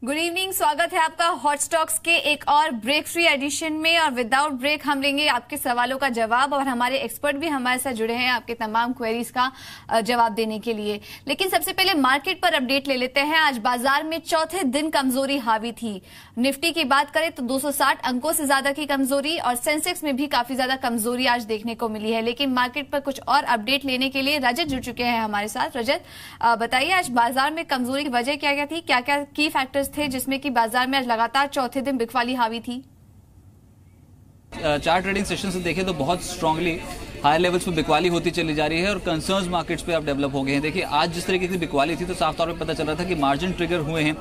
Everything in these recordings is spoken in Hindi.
गुड इवनिंग, स्वागत है आपका हॉट स्टॉक्स के एक और ब्रेक फ्री एडिशन में। और विदाउट ब्रेक हम लेंगे आपके सवालों का जवाब और हमारे एक्सपर्ट भी हमारे साथ जुड़े हैं आपके तमाम क्वेरीज का जवाब देने के लिए। लेकिन सबसे पहले मार्केट पर अपडेट ले लेते हैं। आज बाजार में चौथे दिन कमजोरी हावी थी। निफ्टी की बात करें तो 260 अंकों से ज्यादा की कमजोरी और सेंसेक्स में भी काफी ज्यादा कमजोरी आज देखने को मिली है। लेकिन मार्केट पर कुछ और अपडेट लेने के लिए रजत जुड़ चुके हैं हमारे साथ। रजत, बताइए आज बाजार में कमजोरी की वजह क्या क्या थी, क्या क्या की फैक्टर्स थे जिसमें कि बाजार में आज लगातार चौथे दिन बिकवाली हावी थी? चार ट्रेडिंग सेशन से देखें तो बहुत स्ट्रांगली हायर लेवल्स पे बिकवाली होती चली जा रही है और कंसर्न्स मार्केट्स पे अब डेवलप हो गए हैं। देखिए आज जिस तरीके की बिकवाली थी तो साफ तौर पे पता चल रहा था कि मार्जिन ट्रिगर हुए हैं,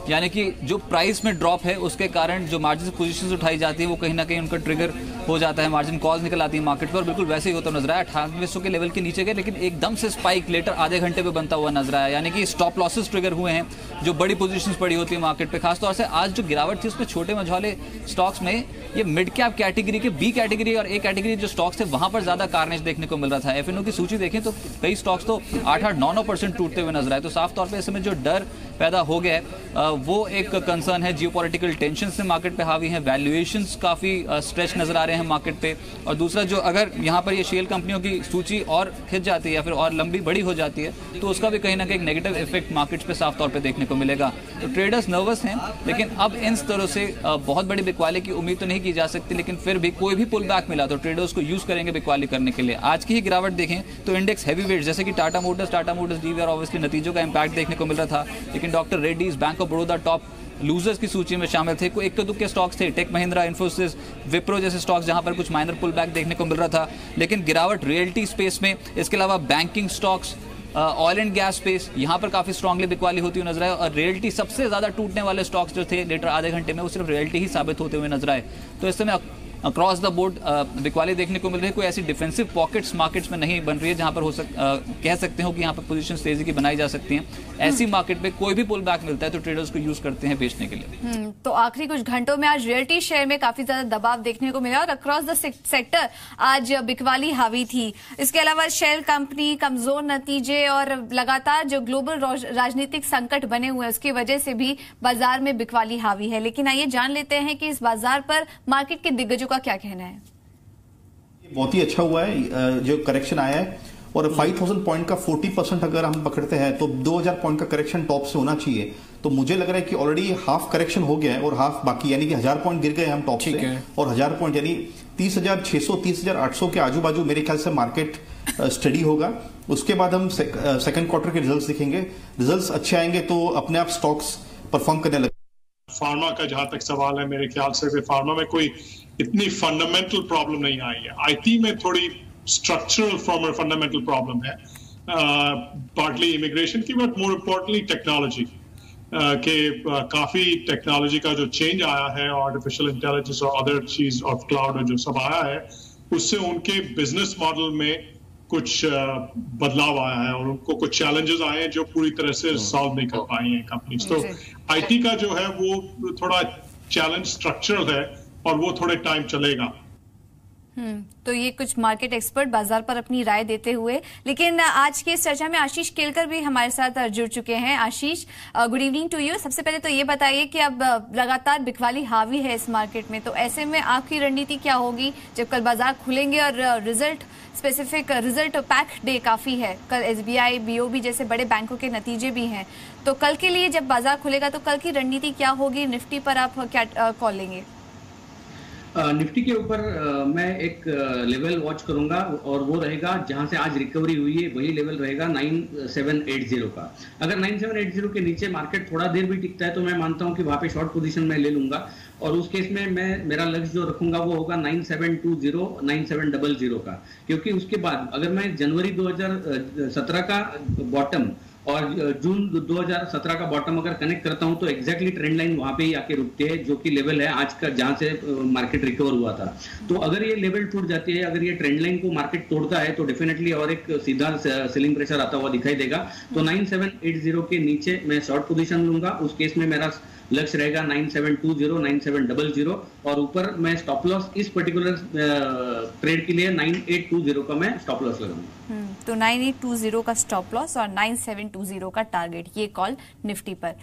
यानी कि जो प्राइस में ड्रॉप है उसके कारण जो मार्जिन पोजीशंस उठाई जाती है वो कहीं ना कहीं उनका ट्रिगर हो जाता है, मार्जिन कॉल्स निकल आती है मार्केट पर। बिल्कुल वैसे ही होता नजर आया। 9800 के लेवल के नीचे गए लेकिन एकदम से स्पाइक लेटर आधे घंटे पे बनता हुआ नजर आया, यानी कि स्टॉप लॉसेस ट्रिगर हुए हैं जो बड़ी पोजीशंस पड़ी होती है मार्केट पे। खासतौर से आज जो गिरावट थी उसमें छोटे मझौले स्टॉक्स में ये मिड कैप कैटेगरी के बी कैटेगरी और ए कैटेगरी जो स्टॉक्स थे वहां पर ज्यादा कार्नेज देखने को मिल रहा था। एफएनओ की सूची देखें तो कई स्टॉक्स तो 8-9% टूटते हुए नजर आए। तो साफ तौर पर इस समय जो डर पैदा हो गया है वो एक कंसर्न है। जियोपॉलिटिकल टेंशन से मार्केट पे हावी है, वैल्यूएशंस काफी स्ट्रेच नजर आ रहे हैं मार्केट पे। और दूसरा जो अगर यहाँ पर ये शेल कंपनियों की सूची और खिंच जाती है या फिर और लंबी बड़ी हो जाती है तो उसका भी कहीं ना कहीं एक नेगेटिव इफेक्ट मार्केट्स पे साफ तौर पे देखने को मिलेगा। तो ट्रेडर्स नर्वस हैं, लेकिन अब इन स्तरों से बहुत बड़ी बिकवाली की उम्मीद तो नहीं की जा सकती, लेकिन फिर भी कोई भी पुल बैक मिला तो ट्रेडर्स को यूज करेंगे बिकवाली करने के लिए। आज की ही गिरावट देखें तो इंडेक्स हैवी वेट जैसे कि टाटा मोटर्स डीवीआर ऑब्वियसली नतीजों का इंपैक्ट देखने को मिल रहा था, लेकिन doctor Reddy's, bank of Baroda top losers की सूची में शामिल थे। कोई एक तो दुक्के स्टॉक्स थे, टेक महिंद्रा, इन्फोसिस, विप्रो जैसे स्टॉक्स जहां पर कुछ माइनर पुल बैक देखने को मिल रहा था, लेकिन गिरावट रियल्टी स्पेस में, इसके अलावा banking stocks, oil and gas space, यहां पर काफी स्ट्रांगली बिकवाली होती हुई नजर आए। और रियल्टी सबसे ज्यादा टूटने वाले स्टॉक्स जो थे लेटर आधे घंटे में वो सिर्फ रियल्टी ही साबित होते हुए नजर आए। तो इस समय अक्रॉस द बोर्ड बिकवाली देखने को मिल रही है। कोई ऐसी डिफेंसिव पॉकेट्स मार्केट्स में नहीं बन रही है जहां पर कह सकते हो कि यहाँ पर पोजीशन तेजी की बनाई जा सकती हैं। ऐसी मार्केट में कोई भी पुल बैक मिलता है तो ट्रेडर्स को यूज करते हैं बेचने के लिए। तो आखिरी कुछ घंटों में आज रियल्टी शेयर में काफी ज्यादा दबाव देखने को मिला और अक्रॉस द सेक्टर आज बिकवाली हावी थी। इसके अलावा शेल कंपनी, कमजोर नतीजे और लगातार जो ग्लोबल राजनीतिक संकट बने हुए हैं उसकी वजह से भी बाजार में बिकवाली हावी है। लेकिन आइए जान लेते हैं कि इस बाजार पर मार्केट के दिग्गजों का क्या कहना है। बहुत ही अच्छा हुआ है जो करेक्शन आया है, और 5000 पॉइंट का 40% अगर हम पकड़ते हैं तो 2000 पॉइंट का करेक्शन टॉप से होना चाहिए। तो मुझे लग रहा है कि ऑलरेडी हाफ करेक्शन हो गया है और हाफ बाकी, यानी कि 1000 पॉइंट गिर गए हम टॉप से, और 1000 पॉइंट यानी 30,600 30,800 के आजू बाजू मेरे ख्याल से मार्केट स्टडी होगा। उसके बाद हम सेकंड क्वार्टर के रिजल्ट्स दिखेंगे। रिजल्ट्स अच्छे आएंगे तो अपने आप स्टॉक्स परफॉर्म करने लगे। फार्मा का जहां तक सवाल है, मेरे ख्याल से फार्मा में कोई इतनी फंडामेंटल प्रॉब्लम नहीं आई है। आईटी में थोड़ी स्ट्रक्चरल फंडामेंटल प्रॉब्लम है, पार्टली इमिग्रेशन की, बट मोर इम्पोर्टेंटली टेक्नोलॉजी के काफी टेक्नोलॉजी का जो चेंज आया है, आर्टिफिशियल इंटेलिजेंस और अदर चीज ऑफ क्लाउड जो सब आया है, उससे उनके बिजनेस मॉडल में कुछ बदलाव आया है और उनको कुछ चैलेंजेस आए हैं जो पूरी तरह से सॉल्व नहीं कर पाई हैं कंपनीज। तो आईटी का जो है वो थोड़ा चैलेंज स्ट्रक्चरल है और वो थोड़े टाइम चलेगा। तो ये कुछ मार्केट एक्सपर्ट बाजार पर अपनी राय देते हुए। लेकिन आज की इस चर्चा में आशीष केलकर भी हमारे साथ जुड़ चुके हैं। आशीष, गुड इवनिंग टू यू। सबसे पहले तो ये बताइए कि अब लगातार बिकवाली हावी है इस मार्केट में, तो ऐसे में आपकी रणनीति क्या होगी जब कल बाजार खुलेंगे और रिजल्ट पैक डे काफी है, कल एसबीआई, बीओबी जैसे बड़े बैंकों के नतीजे भी हैं, तो कल के लिए जब बाजार खुलेगा तो कल की रणनीति क्या होगी? निफ्टी पर आप क्या कॉल लेंगे? निफ्टी के ऊपर मैं एक लेवल वॉच करूंगा और वो रहेगा जहां से आज रिकवरी हुई है, वही लेवल रहेगा 9780 का। अगर 9780 के नीचे मार्केट थोड़ा देर भी टिकता है तो मैं मानता हूं कि वहां पे शॉर्ट पोजीशन में ले लूंगा, और उस केस में मैं मेरा लक्ष्य जो रखूंगा वो होगा 9720 9700 का। क्योंकि उसके बाद अगर मैं जनवरी 2017 का बॉटम और जून 2017 का बॉटम अगर कनेक्ट करता हूं तो एग्जैक्टली ट्रेंड लाइन वहां पे ही आके रुकती है, जो कि लेवल है आज का जहां से मार्केट रिकवर हुआ था। तो अगर ये लेवल टूट जाती है, अगर ये ट्रेंड लाइन को मार्केट तोड़ता है तो डेफिनेटली और एक सीधा सेलिंग प्रेशर आता हुआ दिखाई देगा। तो 9780 के नीचे मैं शॉर्ट पोजीशन लूंगा। उस केस में मेरा लक्ष्य रहेगा 9720, 9700 और ऊपर मैं स्टॉप लॉस इस पर्टिकुलर ट्रेड के लिए 9820 का मैं स्टॉप लॉस लगाऊंगा। तो 9820 का स्टॉप लॉस और 9720 का टारगेट, ये कॉल निफ्टी पर।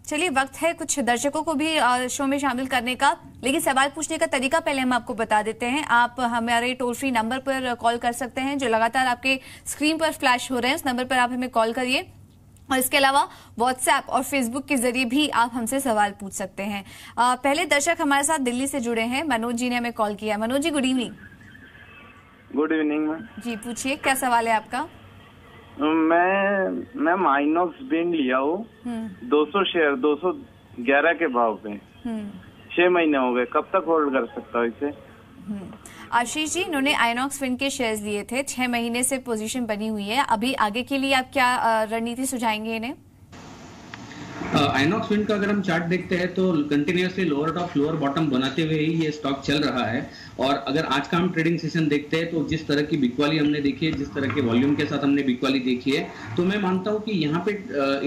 चलिए, वक्त है कुछ दर्शकों को भी शो में शामिल करने का, लेकिन सवाल पूछने का तरीका पहले हम आपको बता देते हैं। आप हमारे टोल फ्री नंबर पर कॉल कर सकते हैं जो लगातार आपके स्क्रीन पर फ्लैश हो रहे हैं, उस नंबर पर आप हमें कॉल करिए। और इसके अलावा व्हाट्सएप और फेसबुक के जरिए भी आप हमसे सवाल पूछ सकते हैं। पहले दर्शक हमारे साथ दिल्ली से जुड़े हैं, मनोज जी ने हमें कॉल किया। Manoj ji, good evening. Good evening ma'am ji, पूछिए, क्या सवाल है आपका? मैं आइनॉक्स विंड लिया हूँ 200 शेयर 211 के भाव पे 6 महीने हो गए, कब तक होल्ड कर सकता हूँ इसे? आशीष जी, इन्होंने आइनॉक्स विंड के शेयर्स लिए थे, 6 महीने से पोजीशन बनी हुई है। अभी आगे के लिए आप क्या रणनीति सुझाएंगे इन्हें? आइनॉक्स विंड का अगर हम चार्ट देखते हैं तो continuously lower top lower bottom बनाते हुए ही ये स्टॉक चल रहा है। और अगर आज का हम ट्रेडिंग सेशन देखते हैं तो जिस तरह की बिकवाली हमने देखी है, जिस तरह के वॉल्यूम के साथ हमने बिकवाली देखी है, तो मैं मानता हूं कि यहाँ पे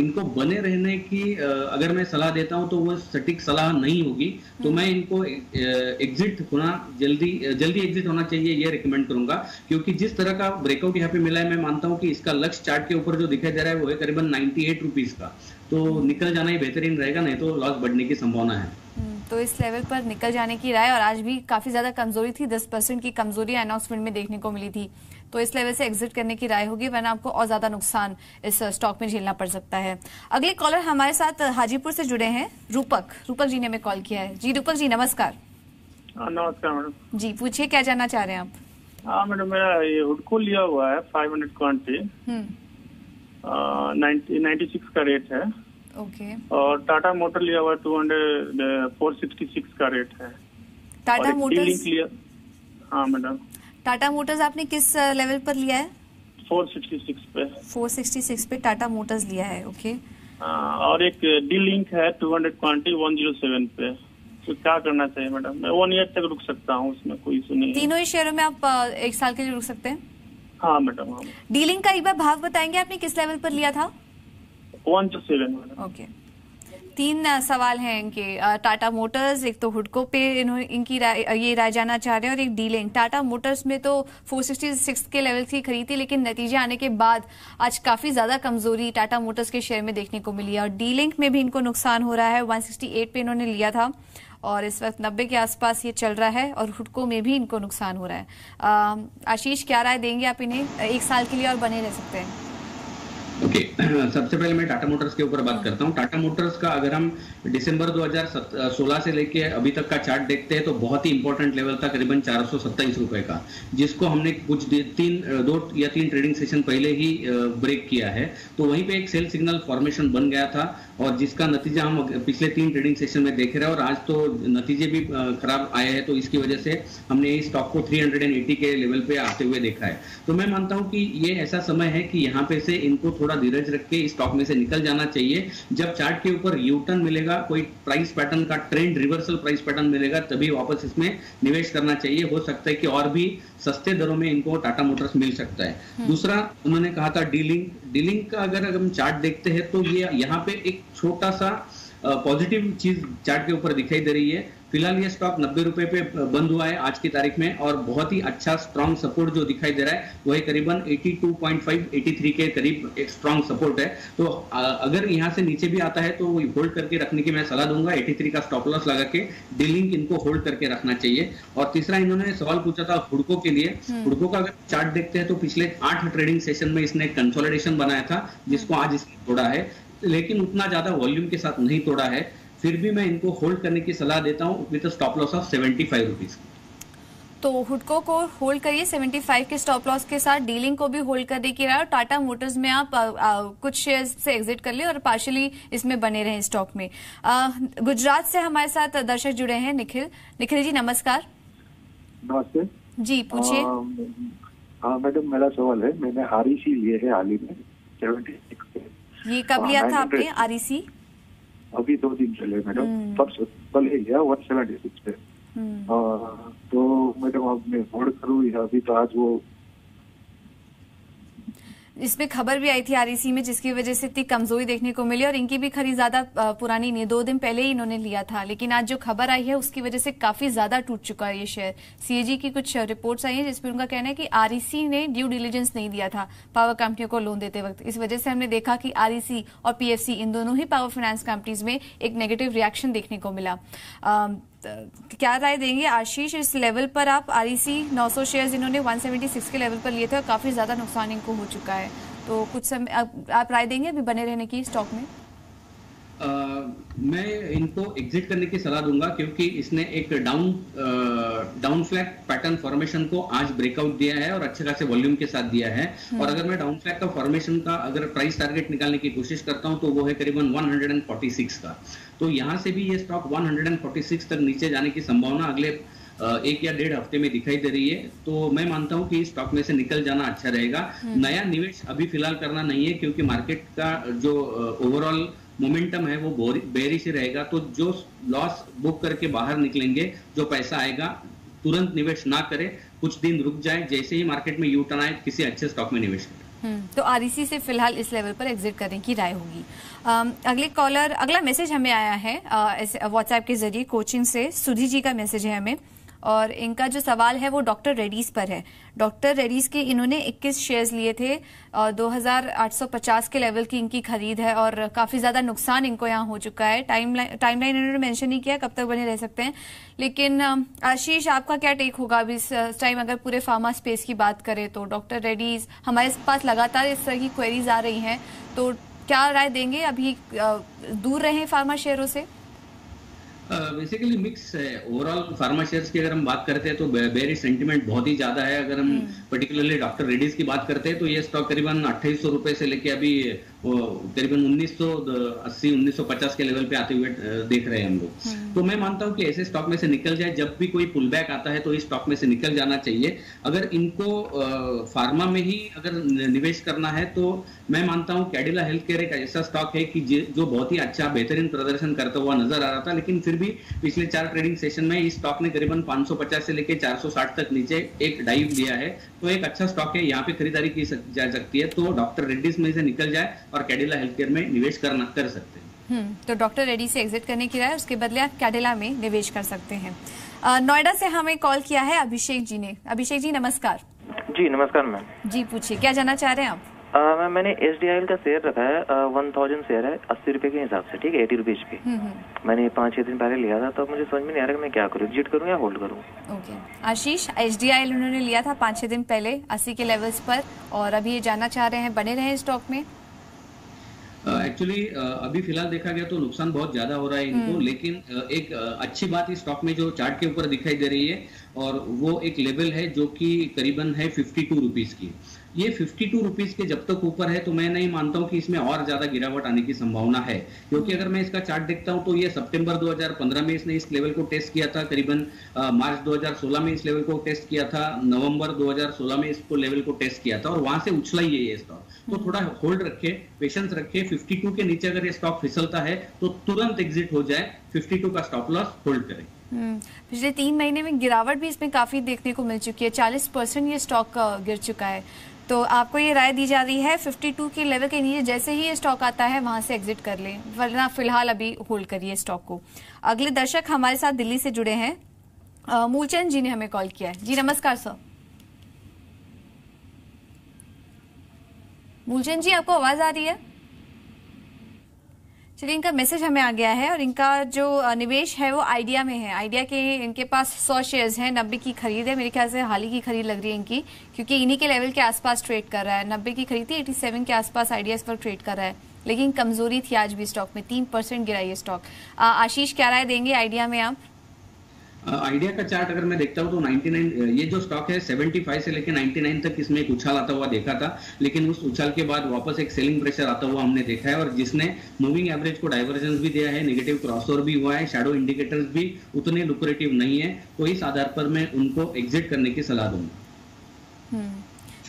इनको बने रहने की अगर मैं सलाह देता हूं तो वो सटीक सलाह नहीं होगी। तो मैं इनको एग्जिट होना जल्दी एग्जिट होना चाहिए ये रिकमेंड करूंगा, क्योंकि जिस तरह का ब्रेकआउट यहाँ पे मिला है मैं मानता हूँ कि इसका लक्ष्य चार्ट के ऊपर जो दिखाई दे रहा है वो है करीबन 98 रुपीज का। तो निकल जाना ही बेहतरीन रहेगा, नहीं तो लॉस बढ़ने की संभावना है। तो इस लेवल पर निकल जाने की राय, और आज भी काफी ज्यादा कमजोरी थी, 10% की कमजोरी आइनॉक्स विंड में देखने को मिली थी, तो इस लेवल से एग्जिट करने की राय होगी, वरना आपको और ज्यादा नुकसान इस स्टॉक में झेलना पड़ सकता है। अगले कॉलर हमारे साथ हाजीपुर से जुड़े हैं, रूपक जी ने हमें कॉल किया है। जी रूपक जी, नमस्कार। नमस्कार मैडम जी, पूछिए, क्या जानना चाह रहे हैं आप? हाँ मैडम, मेरा ये हुडको लिया हुआ है 500 क्वांटिटी, 96 का रेट है। ओके। और टाटा मोटर लिया हुआ 466 का रेट है। टाटा मोटर्स लिया? हाँ मैडम। टाटा मोटर्स आपने किस लेवल पर लिया है? 466 पे। 466 पे टाटा मोटर्स लिया है, ओके। और एक डी लिंक है 200 क्वांटिटी 107 पे। तो क्या करना चाहिए मैडम? मैं 1 ईयर तक रुक सकता हूँ, उसमें कोई इशू नहीं है। तीनों ही शेयरों में आप 1 साल के लिए रुक सकते हैं? हाँ मैडम। हाँ। डीलिंग का एक बार भाव बताएंगे, आपने किस लेवल पर लिया था? 107 मैडम। ओके। 3 सवाल हैं इनके, टाटा मोटर्स, एक तो हुडको पे इनकी ये राय जानना चाह रहे हैं, और एक डीलिंग। टाटा मोटर्स में तो 466 के लेवल की खरीदी, लेकिन नतीजे आने के बाद आज काफी ज्यादा कमजोरी टाटा मोटर्स के शेयर में देखने को मिली है, और डीलिंक में भी इनको नुकसान हो रहा है। 168 पे इन्होंने लिया था और इस वक्त 90 के आसपास ये चल रहा है, और हुडको में भी इनको नुकसान हो रहा है। आशीष, क्या राय देंगे आप इन्हें? 1 साल के लिए और बने रह सकते हैं? ओके, सबसे पहले मैं टाटा मोटर्स के ऊपर बात करता हूं। टाटा मोटर्स का अगर हम दिसंबर 2016 से लेके अभी तक का चार्ट देखते हैं तो बहुत ही इंपॉर्टेंट लेवल था करीबन 427 रुपए का, जिसको हमने कुछ 2 या 3 ट्रेडिंग सेशन पहले ही ब्रेक किया है। तो वहीं पे एक सेल सिग्नल फॉर्मेशन बन गया था, और जिसका नतीजा हम पिछले 3 ट्रेडिंग सेशन में देख रहे हैं, और आज तो नतीजे भी खराब आए हैं। तो इसकी वजह से हमने इस स्टॉक को 380 के लेवल पे आते हुए देखा है। तो मैं मानता हूं कि ये ऐसा समय है कि यहाँ पे से इनको थोड़ा धीरज रख के इस स्टॉक में से निकल जाना चाहिए। जब चार्ट के ऊपर यू टर्न मिलेगा, कोई प्राइस पैटर्न का ट्रेंड रिवर्सल प्राइस पैटर्न मिलेगा, तभी वापस इसमें निवेश करना चाहिए। हो सकता है कि और भी सस्ते दरों में इनको टाटा मोटर्स मिल सकता है। दूसरा, उन्होंने कहा था डीलिंग का अगर हम चार्ट देखते हैं तो ये यहाँ पे एक छोटा सा पॉजिटिव चीज चार्ट के ऊपर दिखाई दे रही है। फिलहाल ये स्टॉक 90 रुपए पे बंद हुआ है आज की तारीख में, और बहुत ही अच्छा स्ट्रॉन्ग सपोर्ट जो दिखाई दे रहा है वो है करीबन 82.5 83 के करीब एक स्ट्रॉन्ग सपोर्ट है। तो अगर यहाँ से नीचे भी आता है तो वो होल्ड करके रखने की मैं सलाह दूंगा। 83 का स्टॉप लॉस लगा के डीलिंग इनको होल्ड करके रखना चाहिए। और तीसरा, इन्होंने सवाल पूछा था हुडको के लिए। हुडको का अगर चार्ट देखते हैं तो पिछले 8 ट्रेडिंग सेशन में इसने कंसोलिडेशन बनाया था, जिसको आज इसने तोड़ा है, लेकिन उतना ज्यादा वॉल्यूम के साथ नहीं तोड़ा है। फिर भी मैं इनको होल्ड करने की सलाह देता हूं with stop loss of 75 rupees. तो हुडको को होल्ड करिए 75 के स्टॉप लॉस के साथ, डीलिंग को भी होल्ड करने की राय, और टाटा मोटर्स में आप कुछ शेयर से एग्जिट कर लिए और पार्शियली इसमें बने रहे स्टॉक में। गुजरात से हमारे साथ दर्शक जुड़े हैं, निखिल जी, नमस्कार। नमस्ते जी, पूछिए। हाँ मैडम, मेरा सवाल है, मैंने आरईसी लिए है हाल ही में 76 पे। ये कब लिया था आपने आरईसी? अभी 2 दिन चले मैडम, कल ही लिया 176 पे। तो मैडम अब मैं होल्ड करूँ या अभी तो आज वो? इसमें खबर भी आई थी आरईसी में, जिसकी वजह से इतनी कमजोरी देखने को मिली और इनकी भी खरीद ज्यादा पुरानी नहीं है, 2 दिन पहले ही इन्होंने लिया था, लेकिन आज जो खबर आई है उसकी वजह से काफी ज्यादा टूट चुका है ये शेयर। सीएजी की कुछ रिपोर्ट्स आई हैं जिसमें उनका कहना है कि आरईसी ने ड्यू डिलिजेंस नहीं दिया था पावर कंपनियों को लोन देते वक्त। इस वजह से हमने देखा कि आरईसी और पीएफसी इन दोनों ही पावर फाइनेंस कंपनीज में एक नेगेटिव रिएक्शन देखने को मिला। क्या राय देंगे आशीष, इस लेवल पर आप आरईसी 900 शेयर्स इन्होंने 176 के लेवल पर लिए थे और काफी ज्यादा नुकसान इनको हो चुका है, तो कुछ समय आप राय देंगे अभी बने रहने की स्टॉक में? मैं इनको एग्जिट करने की सलाह दूंगा क्योंकि इसने एक डाउन फ्लैग पैटर्न फॉर्मेशन को आज ब्रेकआउट दिया है और अच्छे खासे वॉल्यूम के साथ दिया है। और अगर मैं डाउन फ्लैग का फॉर्मेशन का अगर प्राइस टारगेट निकालने की कोशिश करता हूं तो वो है करीबन 146 का। तो यहां से भी ये स्टॉक 146 तक नीचे जाने की संभावना अगले 1 या 1.5 हफ्ते में दिखाई दे रही है। तो मैं मानता हूं कि स्टॉक में से निकल जाना अच्छा रहेगा। नया निवेश अभी फिलहाल करना नहीं है क्योंकि मार्केट का जो ओवरऑल मोमेंटम है वो बेरिश ही रहेगा। तो जो लॉस बुक करके बाहर निकलेंगे, जो पैसा आएगा तुरंत निवेश ना करें, कुछ दिन रुक जाए, जैसे ही मार्केट में यू टर्न आए किसी अच्छे स्टॉक में निवेश करें। तो आरईसी से फिलहाल इस लेवल पर एग्जिट करने की राय होगी। अगला मैसेज हमें आया है व्हाट्सएप के जरिए कोचिंग से, सुधी जी का मैसेज है हमें और इनका जो सवाल है वो डॉक्टर रेड्डीज पर है। डॉक्टर रेड्डीज के इन्होंने 21 शेयर्स लिए थे और 2850 के लेवल की इनकी खरीद है और काफी ज्यादा नुकसान इनको यहाँ हो चुका है। टाइमलाइन इन्होंने मेंशन नहीं किया कब तक बने रह सकते हैं, लेकिन आशीष आपका क्या टेक होगा अभी इस टाइम अगर पूरे फार्मा स्पेस की बात करें तो? डॉक्टर रेड्डीज हमारे पास लगातार इस तरह की क्वेरीज आ रही हैं, तो क्या राय देंगे? अभी दूर रहे फार्मा शेयरों से? बेसिकली मिक्स है। ओवरऑल फार्मा शेयर्स की अगर हम बात करते हैं तो बेरिश सेंटीमेंट बहुत ही ज्यादा है। अगर हम पर्टिकुलरली डॉक्टर रेड्डीज की बात करते हैं तो ये स्टॉक करीबन 2800 रुपए से लेके अभी करीबन 1980-1950 के लेवल पे आते हुए देख रहे हैं हम लोग। तो मैं मानता हूं कि ऐसे स्टॉक में से निकल जाए, जब भी कोई पुल बैक आता है तो इस स्टॉक में से निकल जाना चाहिए। अगर इनको फार्मा में ही अगर निवेश करना है तो मैं मानता हूं कैडिला हेल्थ केयर एक ऐसा स्टॉक है कि जो बहुत ही अच्छा बेहतरीन प्रदर्शन करता हुआ नजर आ रहा था, लेकिन फिर भी पिछले 4 ट्रेडिंग सेशन में इस स्टॉक ने करीबन 550 से लेके 460 तक नीचे एक डाइव दिया है। तो एक अच्छा स्टॉक है, यहाँ पे खरीदारी की जा सकती है। तो डॉक्टर रेड्डीज में से निकल जाए और कैडिला हेल्थ केयर में निवेश कर सकते हैं। तो डॉक्टर रेड्डी से एग्जिट करने की राय, उसके बदले आप कैडिला में निवेश कर सकते हैं। नोएडा से हमें कॉल किया है अभिषेक जी ने। अभिषेक जी नमस्कार। जी नमस्कार मैम। जी पूछिए, क्या जानना चाह रहे हैं आप? मैम मैंने SDIL का शेयर रखा है, 1000 शेयर है 80 रुपए के हिसाब से, ठीक है, 80 रुपीज पे। मैंने 5-6 दिन पहले लिया था, तो मुझे समझ में नहीं आ रहा कि मैं क्या करूँ, एग्जिट करूँ या होल्ड करूँ। ओके आशीष, SDIL उन्होंने लिया था 5-6 दिन पहले 80 के लेवल्स पर और अभी ये जानना चाह रहे हैं बने रहे स्टॉक में? एक्चुअली अभी फिलहाल देखा गया तो नुकसान बहुत ज्यादा हो रहा है इनको, लेकिन एक अच्छी बात इस स्टॉक में जो चार्ट के ऊपर दिखाई दे रही है और वो एक लेवल है जो कि करीबन है 52 रुपीज की। ये 52 रुपीज के जब तक ऊपर है तो मैं नहीं मानता हूं कि इसमें और ज्यादा गिरावट आने की संभावना है, क्योंकि अगर मैं इसका चार्ट देखता हूं तो ये सितंबर 2015 में इसने इस लेवल को टेस्ट किया था, करीबन मार्च 2016 में इस लेवल को टेस्ट किया था, नवंबर 2016 में इसको लेवल को टेस्ट किया था और वहां से उछला ही है ये स्टॉक। तो थोड़ा होल्ड रखे, पेशेंस रखे। 52 के नीचे अगर ये स्टॉक फिसलता है तो तुरंत एग्जिट हो जाए, 52 का स्टॉप लॉस होल्ड करें। पिछले 3 महीने में गिरावट भी इसमें काफी देखने को मिल चुकी है, 40% ये स्टॉक गिर चुका है। तो आपको ये राय दी जा रही है 52 के लेवल के नीचे जैसे ही ये स्टॉक आता है वहां से एग्जिट कर लें, वरना फिलहाल अभी होल्ड करिए स्टॉक को। अगले दर्शक हमारे साथ दिल्ली से जुड़े हैं, मूलचंद जी ने हमें कॉल किया है। जी नमस्कार सर। मूलचंद जी आपको आवाज आ रही है? चलिए, इनका मैसेज हमें आ गया है और इनका जो निवेश है वो आइडिया में है। आइडिया के इनके पास 100 शेयर्स हैं, 90 की खरीद है, मेरे ख्याल से हाल ही की खरीद लग रही है इनकी, क्योंकि इन्हीं के लेवल के आसपास ट्रेड कर रहा है। 90 की खरीद थी, 87 के आसपास आइडिया इस पर ट्रेड कर रहा है, लेकिन कमजोरी थी आज भी स्टॉक में, 3% गिरा ये स्टॉक। आशीष क्या राय देंगे आइडिया में आप? आइडिया का चार्ट अगर मैं देखता हूं तो 99 ये जो स्टॉक है 75 से लेकर 99 तक इसमें एक उछाल आता हुआ देखा था, लेकिन उस उछाल के बाद वापस एक सेलिंग प्रेशर आता हुआ हमने देखा है और जिसने मूविंग एवरेज को डाइवर्जेंस भी दिया है, नेगेटिव क्रॉसओवर भी हुआ है, शैडो इंडिकेटर्स भी उतने लुक्रेटिव नहीं है। तो इस आधार पर मैं उनको एग्जिट करने की सलाह दूंगा।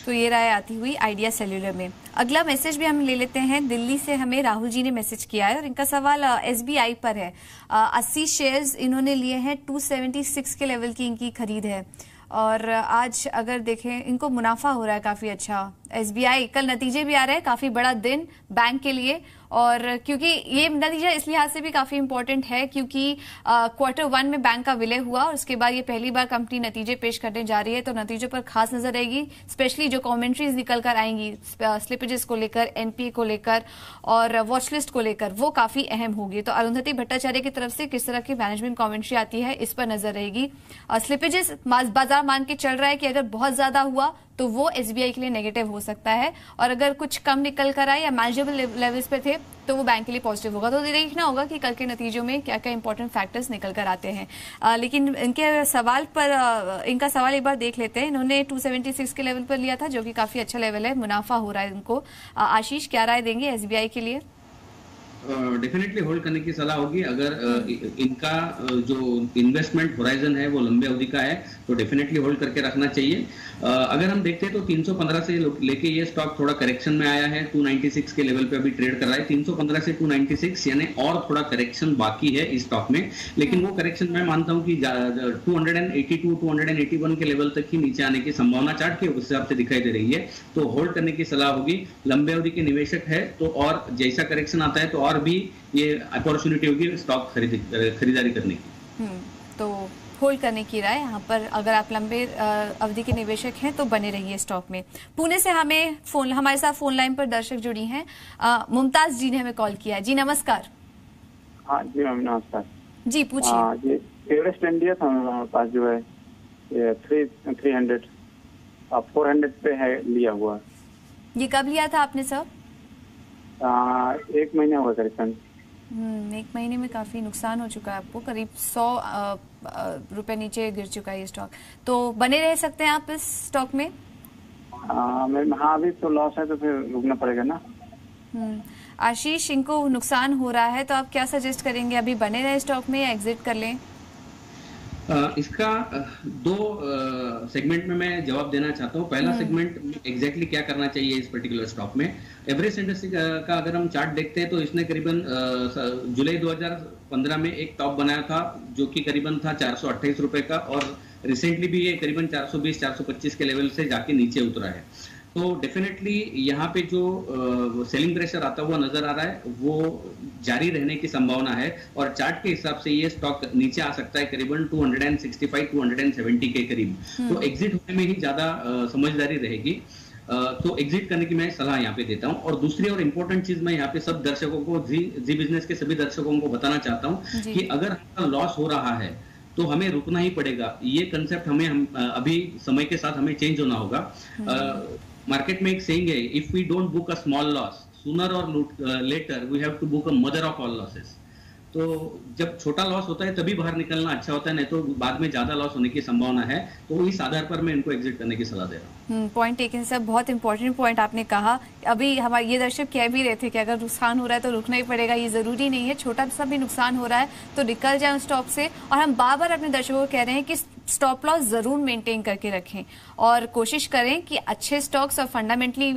तो ये राय आती हुई आइडिया सेल्यूलर में। अगला मैसेज भी हम ले लेते हैं, दिल्ली से हमें राहुल जी ने मैसेज किया है और इनका सवाल SBI पर है। 80 शेयर्स इन्होंने लिए हैं, 276 के लेवल की इनकी खरीद है और आज अगर देखें इनको मुनाफा हो रहा है काफी अच्छा। SBI कल नतीजे भी आ रहे हैं, काफी बड़ा दिन बैंक के लिए, और क्योंकि ये नतीजा इस लिहाज से भी काफी इंपॉर्टेंट है क्योंकि Q1 में बैंक का विलय हुआ और उसके बाद ये पहली बार कंपनी नतीजे पेश करने जा रही है, तो नतीजों पर खास नजर रहेगी, स्पेशली जो कमेंट्रीज निकल कर आएंगी स्लिपेजेस को लेकर, NPA को लेकर और वॉचलिस्ट को लेकर, वो काफी अहम होगी। तो अरुंधति भट्टाचार्य की तरफ से किस तरह की मैनेजमेंट कमेंट्री आती है इस पर नजर रहेगी। स्लिपेजेस बाजार मान के चल रहा है कि अगर बहुत ज्यादा हुआ तो वो SBI के लिए नेगेटिव हो सकता है, और अगर कुछ कम निकल कर आए या मैनेजेबल लेवल्स पे थे तो वो बैंक के लिए पॉजिटिव होगा। तो देखना होगा कि कल के नतीजों में क्या क्या इंपॉर्टेंट फैक्टर्स निकल कर आते हैं। लेकिन इनके सवाल पर इनका सवाल एक बार देख लेते हैं। इन्होंने 276 के लेवल पर लिया था, जो कि काफी अच्छा लेवल है, मुनाफा हो रहा है इनको। आशीष क्या राय देंगे SBI के लिए? डेफिनेटली होल्ड करने की सलाह होगी। अगर इनका जो इन्वेस्टमेंट होराइजन है वो लंबे अवधि का है तो डेफिनेटली होल्ड करके रखना चाहिए। अगर हम देखते हैं तो 315 से लेके ये स्टॉक थोड़ा करेक्शन में आया है, 296 के लेवल पे अभी ट्रेड कर रहा है। 315 से 296 यानी और थोड़ा करेक्शन बाकी है इस स्टॉक में, लेकिन वो करेक्शन मैं मानता हूं कि 282 281 के लेवल तक ही नीचे आने की संभावना चार्ट के उस हिसाब से दिखाई दे रही है, तो होल्ड करने की सलाह होगी। लंबे अवधि के निवेशक है तो और जैसा करेक्शन आता है तो और भी ये अपॉर्चुनिटी होगी स्टॉक खरीदारी करने की। तो होल्ड करने की राय यहाँ पर, अगर आप लंबे अवधि के निवेशक हैं तो बने रहिए स्टॉक में। पुणे से हमारे साथ फोन लाइन पर दर्शक जुड़ी हैं। मुमताज जी ने हमें कॉल किया है। जी नमस्कार। हाँ जी मैम नमस्कार। जी पूछिए। एवरेस्ट इंडिया था हमारे पास जो है ये 300 400 पे है लिया हुआ। ये कब लिया था आपने सर? 1 महीना हुआ करीबन। 1 महीने में काफी नुकसान हो चुका है आपको, करीब 100 रुपए नीचे गिर चुका है ये स्टॉक। तो बने रह सकते हैं आप इस स्टॉक में? हाँ अभी तो लॉस है तो फिर रुकना पड़ेगा ना। आशीष, इनको नुकसान हो रहा है तो आप क्या सजेस्ट करेंगे, अभी बने रहे स्टॉक में या एग्जिट कर लें? इसका 2 सेगमेंट में मैं जवाब देना चाहता हूँ। पहला सेगमेंट एग्जैक्टली क्या करना चाहिए इस पर्टिकुलर स्टॉक में। एवरेस्ट इंडस्ट्री का अगर हम चार्ट देखते हैं तो इसने करीबन जुलाई 2015 में एक टॉप बनाया था जो कि करीबन था 428 रुपए का, और रिसेंटली भी ये करीबन 420-425 के लेवल से जाके नीचे उतरा है। तो डेफिनेटली यहाँ पे जो सेलिंग प्रेशर आता हुआ नजर आ रहा है वो जारी रहने की संभावना है, और चार्ट के हिसाब से ये स्टॉक नीचे आ सकता है करीबन 265-270 के करीब। तो एग्जिट होने में ही ज्यादा समझदारी रहेगी, तो एग्जिट करने की मैं सलाह यहाँ पे देता हूँ। और दूसरी और इम्पोर्टेंट चीज मैं यहाँ पे सब दर्शकों को, जी बिजनेस के सभी दर्शकों को बताना चाहता हूँ कि अगर हमारा लॉस हो रहा है तो हमें रुकना ही पड़ेगा। ये कंसेप्ट हम अभी समय के साथ हमें चेंज होना होगा। मार्केट में एक सेइंग है, if we don't book a small loss sooner और later we have to book a mother of all losses. तो जब छोटा लॉस होता है तभी बाहर निकलना अच्छा होता है, नहीं तो बाद में ज्यादा लॉस होने की संभावना है। तो इस आधार पर मैं इनको एग्जिट करने की सलाह दे रहा हूँ। पॉइंट टेकन सर, बहुत इंपॉर्टेंट पॉइंट आपने कहा। अभी हमारे ये दर्शक कह भी रहे थे कि अगर नुकसान हो रहा है तो रुकना ही पड़ेगा, ये जरूरी नहीं है, छोटा सा भी नुकसान हो रहा है तो निकल जाए उस स्टॉक से। और हम बार बार अपने दर्शकों को कह रहे हैं कि स्टॉप लॉस जरूर मेंटेन करके रखें और कोशिश करें कि अच्छे स्टॉक्स और फंडामेंटली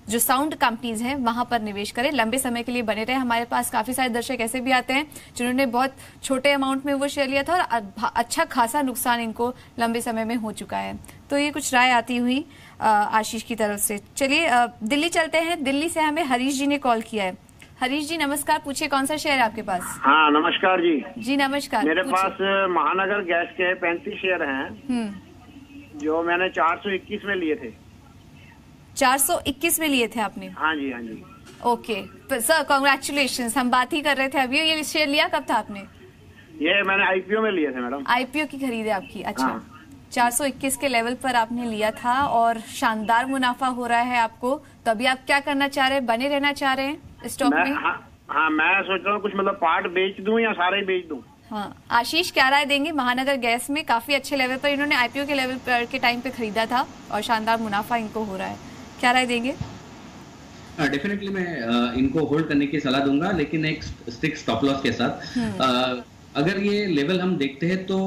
जो साउंड कंपनीज हैं वहां पर निवेश करें, लंबे समय के लिए बने रहे। हमारे पास काफी सारे दर्शक ऐसे भी आते हैं जिन्होंने बहुत छोटे अमाउंट में वो शेयर लिया था और अच्छा खासा नुकसान इनको लंबे समय में हो चुका है। तो ये कुछ राय आती हुई आशीष की तरफ से। चलिए दिल्ली चलते हैं। दिल्ली से हमें हरीश जी ने कॉल किया है। हरीश जी नमस्कार, पूछिए कौन सा शेयर है आपके पास? हाँ नमस्कार जी। जी नमस्कार। मेरे पास महानगर गैस के 35 शेयर हैं जो मैंने 421 में लिए थे। 421 में लिए थे आपने? हाँ जी हाँ जी। Okay sir, congratulations. हम बात ही कर रहे थे अभी। ये शेयर लिया कब था आपने? ये मैंने आईपीओ में लिए थे मैडम। आईपीओ की खरीद है आपकी? अच्छा। 421 के लेवल पर आपने लिया था और शानदार मुनाफा हो रहा है आपको, तो अभी आप क्या करना चाह रहे हैं, बने रहना चाह रहे हैं स्टॉक में? हाँ मैं सोच रहा हूँ कुछ मतलब पार्ट बेच दूं या सारे ही बेच दूं। हाँ आशीष क्या राय देंगे? महानगर गैस में काफी अच्छे लेवल पर इन्होंने आईपीओ के लेवल पर के टाइम पे खरीदा था और शानदार मुनाफा इनको हो रहा है, क्या राय देंगे? डेफिनेटली मैं इनको होल्ड करने की सलाह दूंगा, लेकिन एक स्ट्रिक्ट स्टॉप लॉस के साथ। अगर ये लेवल हम देखते हैं तो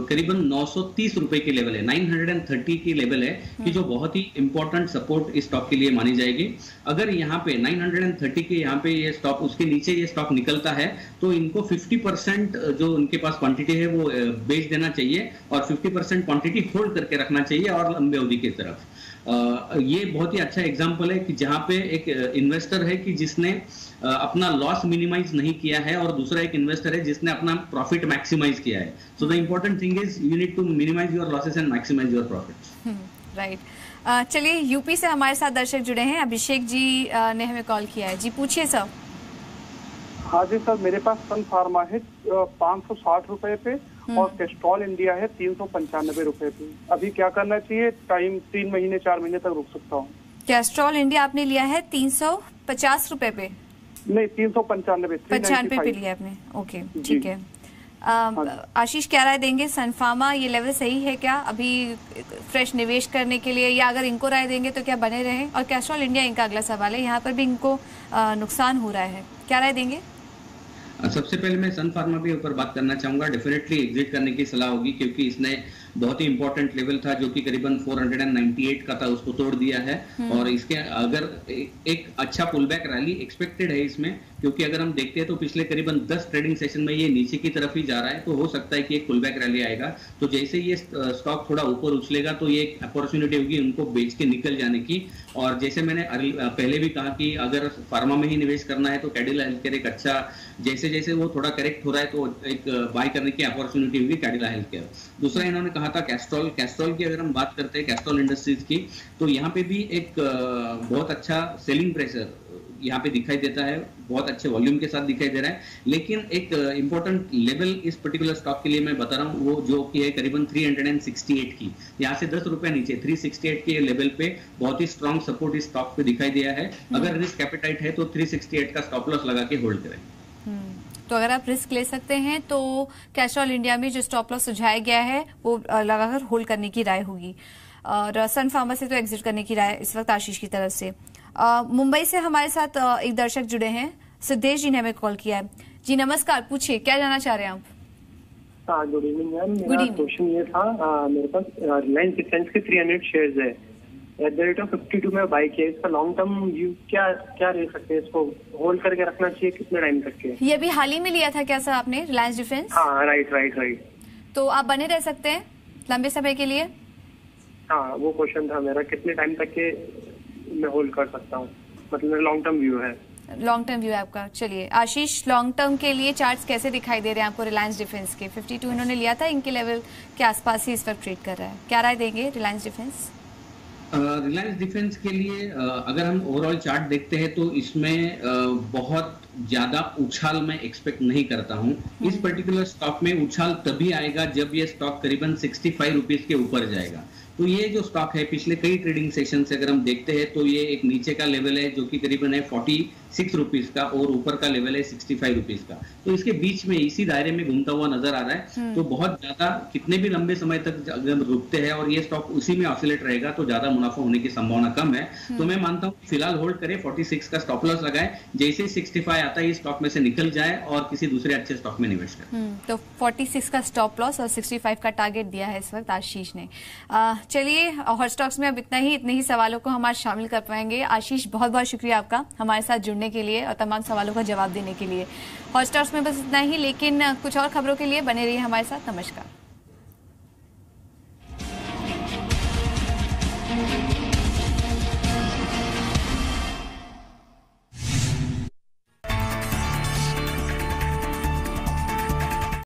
करीबन 930 रुपए के लेवल है, 930 की लेवल है कि जो बहुत ही इंपॉर्टेंट सपोर्ट इस स्टॉक के लिए मानी जाएगी। अगर यहाँ पे 930 के यहाँ पे ये स्टॉक, उसके नीचे ये स्टॉक निकलता है तो इनको 50% जो उनके पास क्वांटिटी है वो बेच देना चाहिए और 50% क्वांटिटी होल्ड करके रखना चाहिए और लंबे अवधि की तरफ। ये बहुत ही अच्छा एग्जांपल है कि जहां पे एक इन्वेस्टर है कि जिसने अपना लॉस मिनिमाइज नहीं किया है और दूसरा एक इन्वेस्टर है जिसने अपना प्रॉफिट मैक्सिमाइज किया है। So the important thing is you need to minimize your losses and maximize your profits. Right. चलिए यूपी से हमारे साथ दर्शक जुड़े हैं, अभिषेक जी ने हमें कॉल किया है। जी पूछिए सर। हाँ जी सर, मेरे पास सन फार्मा है 560 रुपए पे और कैस्ट्रॉल इंडिया है 395 रुपए पे। अभी क्या करना चाहिए? टाइम 3 महीने 4 महीने तक रुक सकता हूँ। कैस्ट्रॉल इंडिया आपने लिया है 350 रुपए पे? नहीं, 395 पे लिया आपने। ओके ठीक है। आशीष क्या राय देंगे? सनफार्मा ये लेवल सही है क्या अभी फ्रेश निवेश करने के लिए, या अगर इनको राय देंगे तो क्या बने रहे? और कैस्ट्रॉल इंडिया इनका अगला सवाल है, यहाँ पर भी इनको नुकसान हो रहा है, क्या राय देंगे? सबसे पहले मैं सन फार्मा के ऊपर बात करना चाहूंगा। डेफिनेटली एग्जिट करने की सलाह होगी क्योंकि इसने बहुत ही इंपॉर्टेंट लेवल था जो कि करीबन 498 का था, उसको तोड़ दिया है और इसके अगर एक अच्छा पुलबैक रैली एक्सपेक्टेड है इसमें, क्योंकि अगर हम देखते हैं तो पिछले करीबन 10 ट्रेडिंग सेशन में ये नीचे की तरफ ही जा रहा है, तो हो सकता है कि एक पुलबैक रैली आएगा। तो जैसे ये स्टॉक थोड़ा ऊपर उछलेगा तो ये एक अपॉर्चुनिटी होगी उनको बेच के निकल जाने की। और जैसे मैंने पहले भी कहा कि अगर फार्मा में ही निवेश करना है तो कैडिला हेल्थकेयर एक अच्छा, जैसे जैसे वो थोड़ा करेक्ट हो रहा है तो एक बाय करने की अपॉर्चुनिटी होगी कैडिला हेल्थकेयर। दूसरा इन्होंने कहा था कैस्ट्रॉल की अगर हम बात करते हैं कैस्ट्रॉल इंडस्ट्रीज की, तो यहाँ पे भी एक बहुत अच्छा सेलिंग प्रेशर यहाँ पे दिखाई देता है, बहुत अच्छे वॉल्यूम के साथ दिखाई दे रहा है। लेकिन एक इंपॉर्टेंट लेवल इस पर्टिकुलर स्टॉक के लिए मैं बता रहा हूँ, वो जो कि है करीबन 368 की, यहाँ से 10 रुपए नीचे 368 के लेवल पे बहुत ही स्ट्रॉन्ग सपोर्ट इस स्टॉक पे दिखाई दिया है। अगर रिस्क कैपिटाइट है तो 368 का स्टॉप लॉस लगा के होल्ड करें। तो अगर आप रिस्क ले सकते हैं तो कैस्ट्रॉल इंडिया में जो स्टॉप लॉस सुझाया गया है वो लगाकर होल्ड करने की राय होगी, और सन फार्मा से तो एग्जिट करने की राय इस वक्त आशीष की तरफ से। मुंबई से हमारे साथ एक दर्शक जुड़े हैं, सिद्धेश जी ने हमें कॉल किया है। जी नमस्कार, पूछिए क्या जानना चाह रहे हैं आप? हाँ, गुड इवनिंग मैम। मेरा क्वेश्चन ये था, मेरे पास रिलायंस डिफेंस के 300 शेयर्स है, एट द रेट ऑफ 52 में बाय किया। इसका लॉन्ग टर्म व्यू क्या रह सकते हैं? इसको होल्ड करके रखना चाहिए कितने टाइम तक के? ये अभी हाल ही में लिया था क्या सर आपने रिलायंस डिफेंस? हाँ राइट। तो आप बने रह सकते हैं लंबे समय के लिए? हाँ, वो क्वेश्चन था मेरा, कितने टाइम तक के मैं होल्ड कर सकता हूँ, मतलब लॉन्ग टर्म व्यू है। लॉन्ग टर्म व्यू है आपका। चलिए आशीष, लॉन्ग टर्म के लिए चार्ट्स कैसे दिखाई दे रहे हैं आपको रिलायंस डिफेंस के? 52 इन्होंने लिया था, इनके लेवल के आसपास ही इस वक्त ट्रेड कर रहा है, क्या राय देंगे रिलायंस डिफेंस? रिलायंस डिफेंस के लिए अगर हम ओवरऑल चार्ट देखते हैं तो इसमें बहुत ज्यादा उछाल मैं एक्सपेक्ट नहीं करता हूं। इस पर्टिकुलर स्टॉक में उछाल तभी आएगा जब ये स्टॉक करीबन 65 रुपीज के ऊपर जाएगा। तो ये जो स्टॉक है पिछले कई ट्रेडिंग सेशन से अगर हम देखते हैं तो ये एक नीचे का लेवल है जो कि करीबन है 46 रुपीज का और ऊपर का लेवल है 65 रुपीज का। तो इसके बीच में इसी दायरे में घूमता हुआ नजर आ रहा है। तो बहुत ज्यादा कितने भी लंबे समय तक अगर रुकते हैं और ये स्टॉक उसी में ऑसिलेट रहेगा तो ज्यादा मुनाफा होने की संभावना कम है। तो मैं मानता हूँ फिलहाल होल्ड करें, 46 का स्टॉप लॉस लगाए, जैसे 65 आता है इस स्टॉक में से निकल जाए और किसी दूसरे अच्छे स्टॉक में निवेश करें। तो 46 का स्टॉप लॉस और 65 का टारगेट दिया है इस वक्त आशीष ने। चलिए हॉट स्टॉक्स में अब इतने ही सवालों को हम आज शामिल कर पाएंगे। आशीष, बहुत बहुत शुक्रिया आपका हमारे साथ जुड़ने के लिए और तमाम सवालों का जवाब देने के लिए। हॉट स्टॉक्स में बस इतना ही, लेकिन कुछ और खबरों के लिए बने रहिए हमारे साथ। नमस्कार।